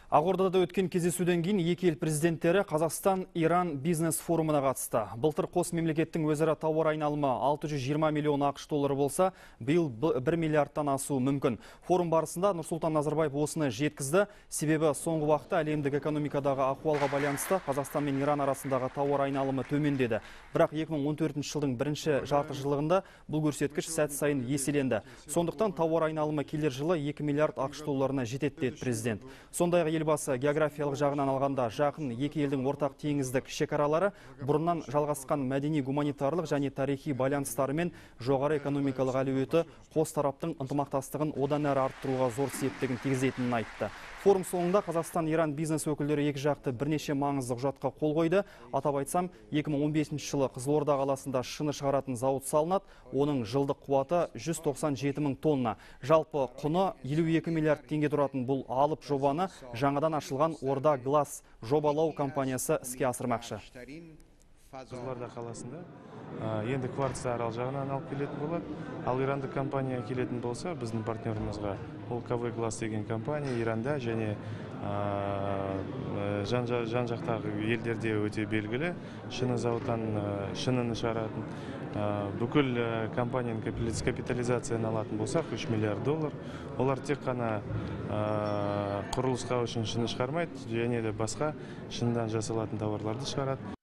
Ақордада өткен кездесуден кейін екі ел президенттері Қазақстан-Иран бизнес форумына қатысты. Былтыр қос мемлекеттің өзара тауар айналымы 620 миллион ақш доллары болса, биыл 1 миллиардтан асуы мүмкін. Форум барысында Нұрсұлтан Назарбаев осыны жеткізді. Себебі соңғы уақытта әлемдік экономикадағы ахуалға байланысты Қазақстан мен Иран арасындағы тауар айналымы төмендеді. Бірақ 2014 жылдың бірінші жарты жылығында бұл көрсеткіш сәт сайын еселенді. Сондықтан тауар айналымы келер жылы 2 миллиард ақш долларына жетеді деді президент. Сондай-ақ елбасы географиялық жағынан алғанда жақын екі елдің ортақ теңіздік шекаралары бұрыннан жалғасқан мәдени гуманитарлық және тарихи байланыстары мен жоғары экономикалық әлеуеті қос тараптың ынтымақтастығын одан әрі арттыруға зор септігін тигізетінін айтты. Форум соңында Қазақстан-Иран бизнес өкілдері екі жақты бірнеше маңызды құжатқа қол қойды. Атап айтсам, 2015 жылы Қызылорда қаласында шыны шығаратын зауыт салынады. Оның жылдық қуаты 197 мың тонна. Жалпы құны 52 миллиард теңге тұратын бұл алып жобаны жаңадан ашылған Орда Глас жобалау компаниясы іске асырмақшы. Қызылорда қаласында енді кварц арал жағынан алып келетін болады. Ал ирандық компания келетін болса, біздің партнерімізға ол КВ Глас деген компания Иранда және жан-жақтағы елдерде өте белгілі. Шыны зауыттан шынын шығаратын. Бүкіл компанияның капитализацияны алатын болсақ 3 миллиард доллар. Олар тек қана құрылысқа үшін шыны шығармайды, және де басқа шыныдан жасалатын тауарларды шығарады.